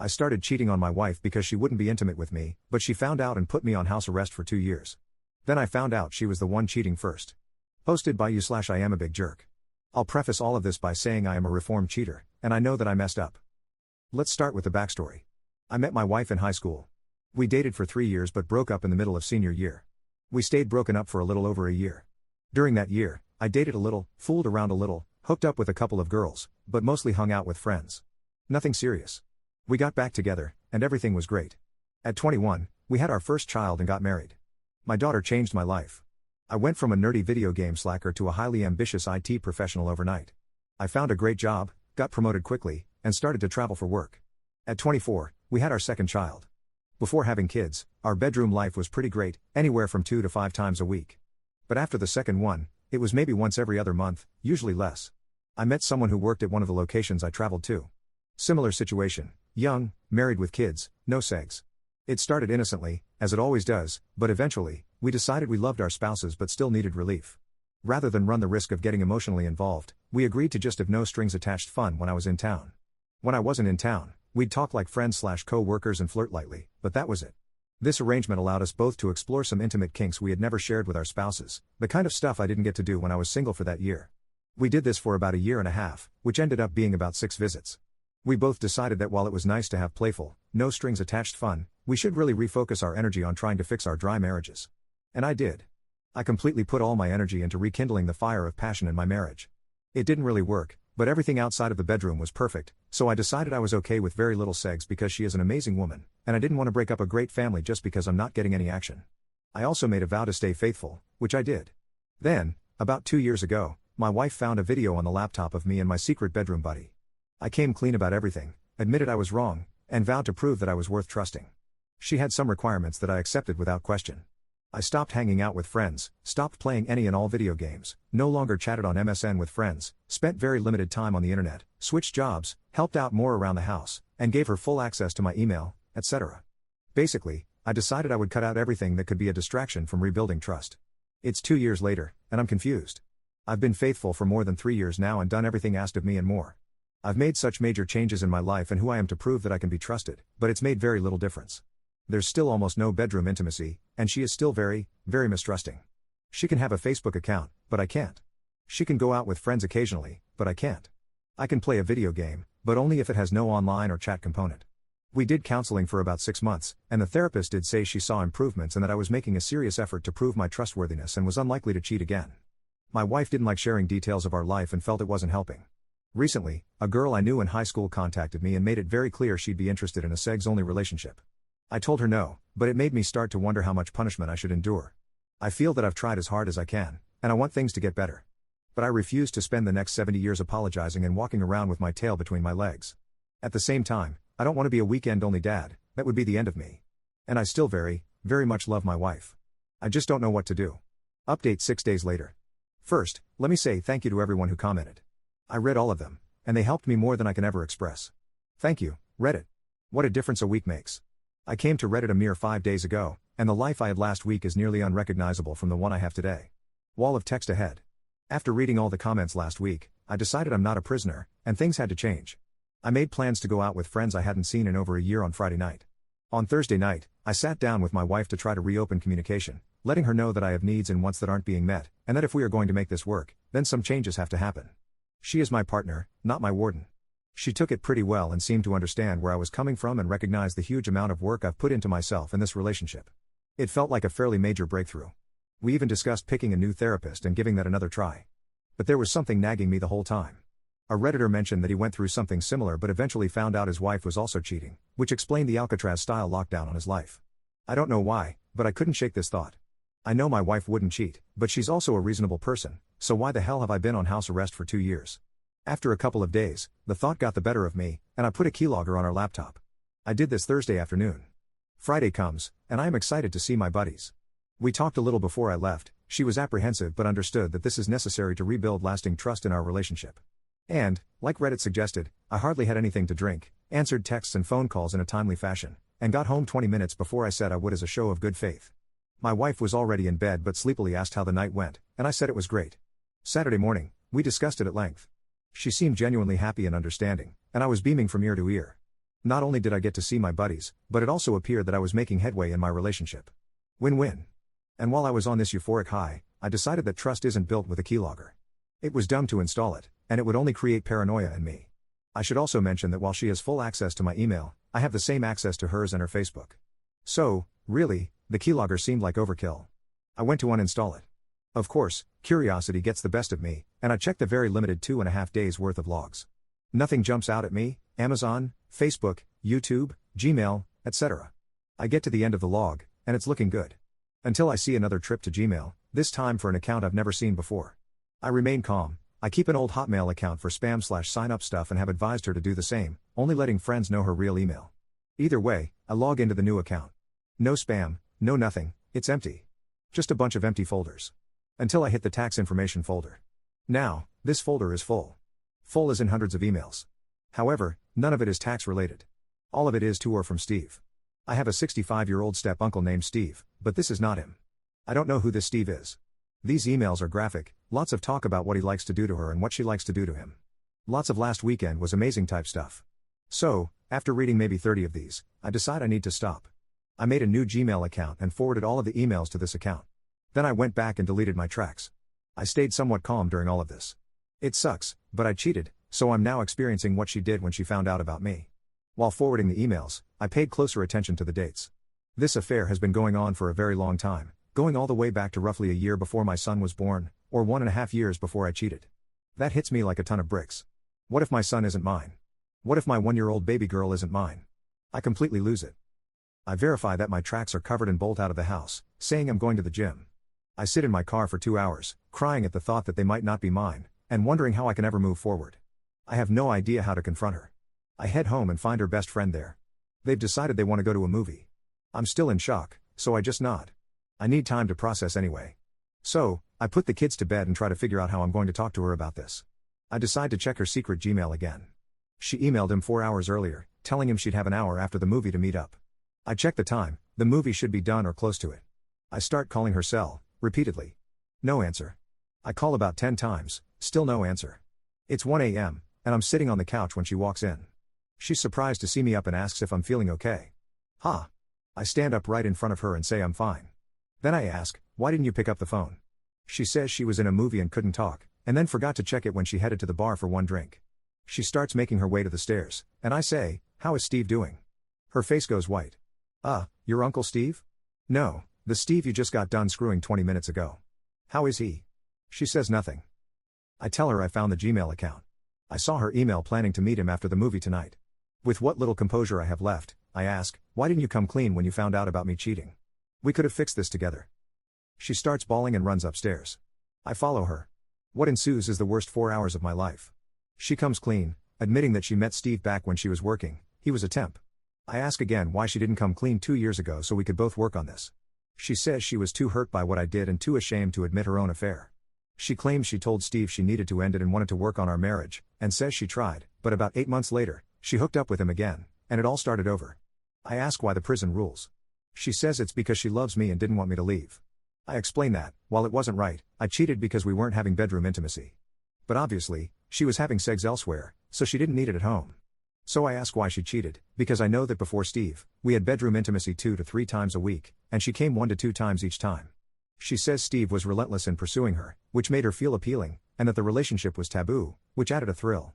I started cheating on my wife because she wouldn't be intimate with me, but she found out and put me on house arrest for 2 years. Then I found out she was the one cheating first. Posted by you/iamabigjerk. I'll preface all of this by saying I am a reformed cheater, and I know that I messed up. Let's start with the backstory. I met my wife in high school. We dated for 3 years but broke up in the middle of senior year. We stayed broken up for a little over a year. During that year, I dated a little, fooled around a little, hooked up with a couple of girls, but mostly hung out with friends. Nothing serious. We got back together, and everything was great. At 21, we had our first child and got married. My daughter changed my life. I went from a nerdy video game slacker to a highly ambitious IT professional overnight. I found a great job, got promoted quickly, and started to travel for work. At 24, we had our second child. Before having kids, our bedroom life was pretty great, anywhere from 2 to 5 times a week. But after the second one, it was maybe once every other month, usually less. I met someone who worked at one of the locations I traveled to. Similar situation, young, married with kids, no segs. It started innocently, as it always does, but eventually, we decided we loved our spouses but still needed relief. Rather than run the risk of getting emotionally involved, we agreed to just have no strings attached fun when I was in town. When I wasn't in town, we'd talk like friends/co-workers and flirt lightly, but that was it. This arrangement allowed us both to explore some intimate kinks we had never shared with our spouses, the kind of stuff I didn't get to do when I was single for that year. We did this for about a year and a half, which ended up being about 6 visits. We both decided that while it was nice to have playful, no strings attached fun, we should really refocus our energy on trying to fix our dry marriages. And I did. I completely put all my energy into rekindling the fire of passion in my marriage. It didn't really work, but everything outside of the bedroom was perfect, so I decided I was okay with very little sex because she is an amazing woman, and I didn't want to break up a great family just because I'm not getting any action. I also made a vow to stay faithful, which I did. Then, about 2 years ago, my wife found a video on the laptop of me and my secret bedroom buddy. I came clean about everything, admitted I was wrong, and vowed to prove that I was worth trusting. She had some requirements that I accepted without question. I stopped hanging out with friends, stopped playing any and all video games, no longer chatted on MSN with friends, spent very limited time on the internet, switched jobs, helped out more around the house, and gave her full access to my email, etc. Basically, I decided I would cut out everything that could be a distraction from rebuilding trust. It's 2 years later, and I'm confused. I've been faithful for more than 3 years now and done everything asked of me and more. I've made such major changes in my life and who I am to prove that I can be trusted, but it's made very little difference. There's still almost no bedroom intimacy, and she is still very, very mistrusting. She can have a Facebook account, but I can't. She can go out with friends occasionally, but I can't. I can play a video game, but only if it has no online or chat component. We did counseling for about 6 months, and the therapist did say she saw improvements and that I was making a serious effort to prove my trustworthiness and was unlikely to cheat again. My wife didn't like sharing details of our life and felt it wasn't helping. Recently, a girl I knew in high school contacted me and made it very clear she'd be interested in a sex-only relationship. I told her no, but it made me start to wonder how much punishment I should endure. I feel that I've tried as hard as I can, and I want things to get better. But I refuse to spend the next 70 years apologizing and walking around with my tail between my legs. At the same time, I don't want to be a weekend-only dad, that would be the end of me. And I still very, very much love my wife. I just don't know what to do. Update 6 days later. First, let me say thank you to everyone who commented. I read all of them, and they helped me more than I can ever express. Thank you, Reddit. What a difference a week makes. I came to Reddit a mere 5 days ago, and the life I had last week is nearly unrecognizable from the one I have today. Wall of text ahead. After reading all the comments last week, I decided I'm not a prisoner, and things had to change. I made plans to go out with friends I hadn't seen in over a year on Friday night. On Thursday night, I sat down with my wife to try to reopen communication, letting her know that I have needs and wants that aren't being met, and that if we are going to make this work, then some changes have to happen. She is my partner, not my warden. She took it pretty well and seemed to understand where I was coming from and recognized the huge amount of work I've put into myself in this relationship. It felt like a fairly major breakthrough. We even discussed picking a new therapist and giving that another try. But there was something nagging me the whole time. A Redditor mentioned that he went through something similar but eventually found out his wife was also cheating, which explained the Alcatraz-style lockdown on his life. I don't know why, but I couldn't shake this thought. I know my wife wouldn't cheat, but she's also a reasonable person, so why the hell have I been on house arrest for 2 years? After a couple of days, the thought got the better of me, and I put a keylogger on our laptop. I did this Thursday afternoon. Friday comes, and I am excited to see my buddies. We talked a little before I left. She was apprehensive but understood that this is necessary to rebuild lasting trust in our relationship. And, like Reddit suggested, I hardly had anything to drink, answered texts and phone calls in a timely fashion, and got home 20 minutes before I said I would as a show of good faith. My wife was already in bed but sleepily asked how the night went, and I said it was great. Saturday morning, we discussed it at length. She seemed genuinely happy and understanding, and I was beaming from ear to ear. Not only did I get to see my buddies, but it also appeared that I was making headway in my relationship. Win-win. And while I was on this euphoric high, I decided that trust isn't built with a keylogger. It was dumb to install it, and it would only create paranoia in me. I should also mention that while she has full access to my email, I have the same access to hers and her Facebook. So, really, the keylogger seemed like overkill. I went to uninstall it. Of course, curiosity gets the best of me, and I checked the very limited 2.5 days worth of logs. Nothing jumps out at me: Amazon, Facebook, YouTube, Gmail, etc. I get to the end of the log, and it's looking good. Until I see another trip to Gmail, this time for an account I've never seen before. I remain calm. I keep an old Hotmail account for spam/sign-up stuff and have advised her to do the same, only letting friends know her real email. Either way, I log into the new account. No spam, no nothing, it's empty. Just a bunch of empty folders. Until I hit the tax information folder. Now, this folder is full. Full as in hundreds of emails. However, none of it is tax related. All of it is to or from Steve. I have a 65-year-old step-uncle named Steve, but this is not him. I don't know who this Steve is. These emails are graphic, lots of talk about what he likes to do to her and what she likes to do to him. Lots of last weekend was amazing type stuff. So, after reading maybe 30 of these, I decide I need to stop. I made a new Gmail account and forwarded all of the emails to this account. Then I went back and deleted my tracks. I stayed somewhat calm during all of this. It sucks, but I cheated, so I'm now experiencing what she did when she found out about me. While forwarding the emails, I paid closer attention to the dates. This affair has been going on for a very long time, going all the way back to roughly a year before my son was born, or 1.5 years before I cheated. That hits me like a ton of bricks. What if my son isn't mine? What if my 1-year-old baby girl isn't mine? I completely lose it. I verify that my tracks are covered and bolt out of the house, saying I'm going to the gym. I sit in my car for 2 hours, crying at the thought that they might not be mine, and wondering how I can ever move forward. I have no idea how to confront her. I head home and find her best friend there. They've decided they want to go to a movie. I'm still in shock, so I just nod. I need time to process anyway. So, I put the kids to bed and try to figure out how I'm going to talk to her about this. I decide to check her secret Gmail again. She emailed him 4 hours earlier, telling him she'd have an hour after the movie to meet up. I check the time, the movie should be done or close to it. I start calling her cell, repeatedly. No answer. I call about 10 times, still no answer. It's 1 a.m., and I'm sitting on the couch when she walks in. She's surprised to see me up and asks if I'm feeling okay. Ha! I stand up right in front of her and say I'm fine. Then I ask, why didn't you pick up the phone? She says she was in a movie and couldn't talk, and then forgot to check it when she headed to the bar for one drink. She starts making her way to the stairs, and I say, how is Steve doing? Her face goes white. Your Uncle Steve? No, the Steve you just got done screwing 20 minutes ago. How is he? She says nothing. I tell her I found the Gmail account. I saw her email planning to meet him after the movie tonight. With what little composure I have left, I ask, why didn't you come clean when you found out about me cheating? We could have fixed this together. She starts bawling and runs upstairs. I follow her. What ensues is the worst 4 hours of my life. She comes clean, admitting that she met Steve back when she was working. He was a temp. I ask again why she didn't come clean 2 years ago so we could both work on this. She says she was too hurt by what I did and too ashamed to admit her own affair. She claims she told Steve she needed to end it and wanted to work on our marriage, and says she tried, but about 8 months later, she hooked up with him again, and it all started over. I ask why the prison rules. She says it's because she loves me and didn't want me to leave. I explain that, while it wasn't right, I cheated because we weren't having bedroom intimacy. But obviously, she was having sex elsewhere, so she didn't need it at home. So I ask why she cheated, because I know that before Steve, we had bedroom intimacy 2 to 3 times a week, and she came 1 to 2 times each time. She says Steve was relentless in pursuing her, which made her feel appealing, and that the relationship was taboo, which added a thrill.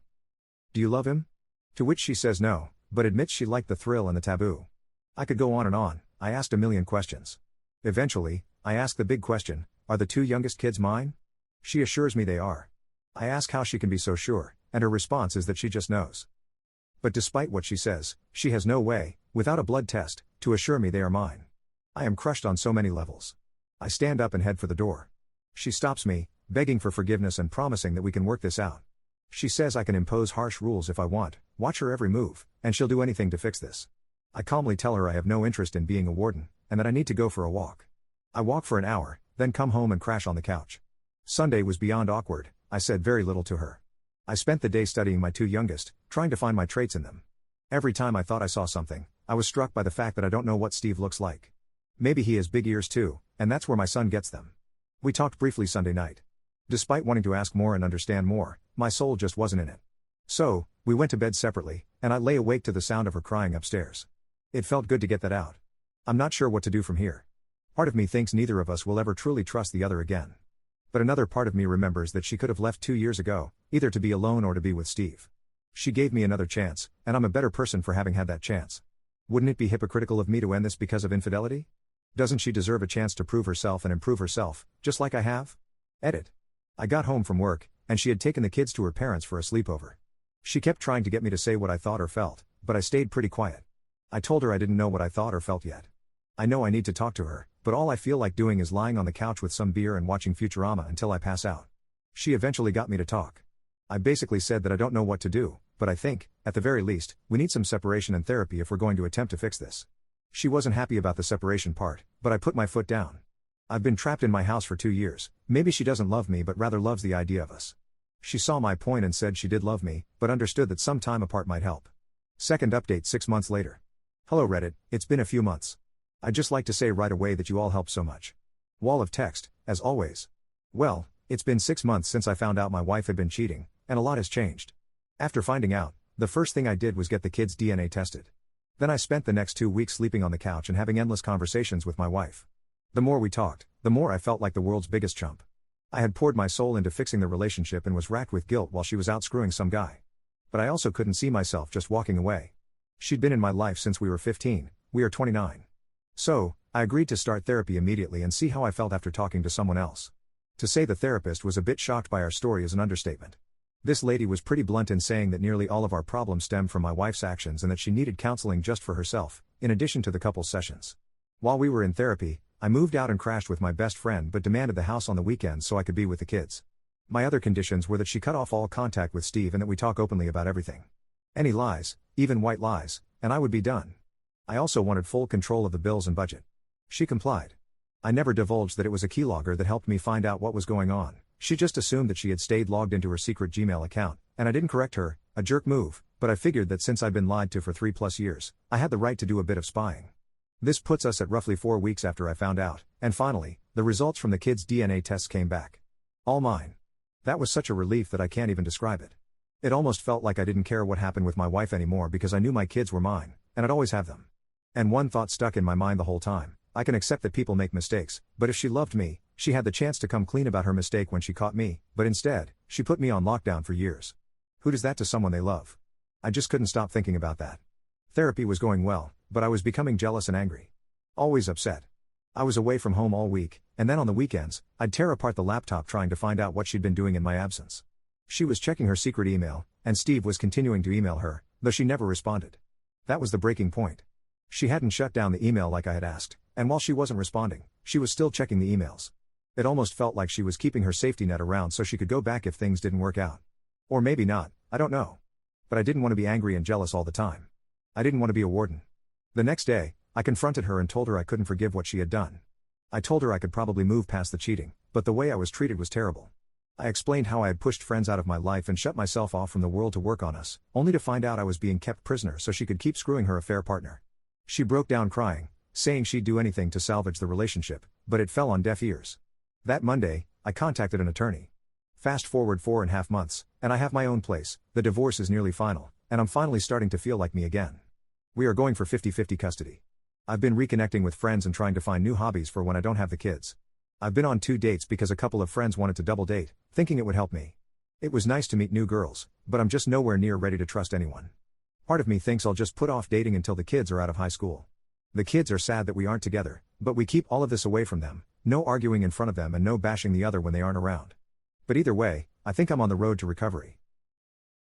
Do you love him? To which she says no, but admits she liked the thrill and the taboo. I could go on and on. I asked a million questions. Eventually, I ask the big question, are the 2 youngest kids mine? She assures me they are. I ask how she can be so sure, and her response is that she just knows. But despite what she says, she has no way, without a blood test, to assure me they are mine. I am crushed on so many levels. I stand up and head for the door. She stops me, begging for forgiveness and promising that we can work this out. She says I can impose harsh rules if I want, watch her every move, and she'll do anything to fix this. I calmly tell her I have no interest in being a warden, and that I need to go for a walk. I walk for an hour, then come home and crash on the couch. Sunday was beyond awkward. I said very little to her. I spent the day studying my 2 youngest, trying to find my traits in them. Every time I thought I saw something, I was struck by the fact that I don't know what Steve looks like. Maybe he has big ears too, and that's where my son gets them. We talked briefly Sunday night. Despite wanting to ask more and understand more, my soul just wasn't in it. So, we went to bed separately, and I lay awake to the sound of her crying upstairs. It felt good to get that out. I'm not sure what to do from here. Part of me thinks neither of us will ever truly trust the other again. But another part of me remembers that she could have left 2 years ago, either to be alone or to be with Steve. She gave me another chance, and I'm a better person for having had that chance. Wouldn't it be hypocritical of me to end this because of infidelity? Doesn't she deserve a chance to prove herself and improve herself, just like I have? Edit. I got home from work, and she had taken the kids to her parents for a sleepover. She kept trying to get me to say what I thought or felt, but I stayed pretty quiet. I told her I didn't know what I thought or felt yet. I know I need to talk to her, but all I feel like doing is lying on the couch with some beer and watching Futurama until I pass out. She eventually got me to talk. I basically said that I don't know what to do, but I think, at the very least, we need some separation and therapy if we're going to attempt to fix this. She wasn't happy about the separation part, but I put my foot down. I've been trapped in my house for 2 years, maybe she doesn't love me but rather loves the idea of us. She saw my point and said she did love me, but understood that some time apart might help. Second update 6 months later. Hello Reddit, it's been a few months. I'd just like to say right away that you all helped so much. Wall of text, as always. Well, it's been 6 months since I found out my wife had been cheating, and a lot has changed. After finding out, the first thing I did was get the kids' DNA tested. Then I spent the next 2 weeks sleeping on the couch and having endless conversations with my wife. The more we talked, the more I felt like the world's biggest chump. I had poured my soul into fixing the relationship and was racked with guilt while she was out screwing some guy. But I also couldn't see myself just walking away. She'd been in my life since we were 15, we are 29. So, I agreed to start therapy immediately and see how I felt after talking to someone else. To say the therapist was a bit shocked by our story is an understatement. This lady was pretty blunt in saying that nearly all of our problems stemmed from my wife's actions and that she needed counseling just for herself, in addition to the couple's sessions. While we were in therapy, I moved out and crashed with my best friend but demanded the house on the weekends so I could be with the kids. My other conditions were that she cut off all contact with Steve and that we talk openly about everything. Any lies, even white lies, and I would be done. I also wanted full control of the bills and budget. She complied. I never divulged that it was a keylogger that helped me find out what was going on. She just assumed that she had stayed logged into her secret Gmail account, and I didn't correct her, a jerk move, but I figured that since I'd been lied to for 3+ years, I had the right to do a bit of spying. This puts us at roughly 4 weeks after I found out, and finally, the results from the kids' DNA tests came back. All mine. That was such a relief that I can't even describe it. It almost felt like I didn't care what happened with my wife anymore because I knew my kids were mine, and I'd always have them. And one thought stuck in my mind the whole time: I can accept that people make mistakes, but if she loved me, she had the chance to come clean about her mistake when she caught me, but instead, she put me on lockdown for years. Who does that to someone they love? I just couldn't stop thinking about that. Therapy was going well, but I was becoming jealous and angry. Always upset. I was away from home all week, and then on the weekends, I'd tear apart the laptop trying to find out what she'd been doing in my absence. She was checking her secret email, and Steve was continuing to email her, though she never responded. That was the breaking point. She hadn't shut down the email like I had asked, and while she wasn't responding, she was still checking the emails. It almost felt like she was keeping her safety net around so she could go back if things didn't work out. Or maybe not, I don't know. But I didn't want to be angry and jealous all the time. I didn't want to be a warden. The next day, I confronted her and told her I couldn't forgive what she had done. I told her I could probably move past the cheating, but the way I was treated was terrible. I explained how I had pushed friends out of my life and shut myself off from the world to work on us, only to find out I was being kept prisoner so she could keep screwing her affair partner. She broke down crying, saying she'd do anything to salvage the relationship, but it fell on deaf ears. That Monday, I contacted an attorney. Fast forward 4.5 months, and I have my own place, the divorce is nearly final, and I'm finally starting to feel like me again. We are going for 50-50 custody. I've been reconnecting with friends and trying to find new hobbies for when I don't have the kids. I've been on 2 dates because a couple of friends wanted to double date, thinking it would help me. It was nice to meet new girls, but I'm just nowhere near ready to trust anyone. Part of me thinks I'll just put off dating until the kids are out of high school. The kids are sad that we aren't together, but we keep all of this away from them, no arguing in front of them and no bashing the other when they aren't around. But either way, I think I'm on the road to recovery.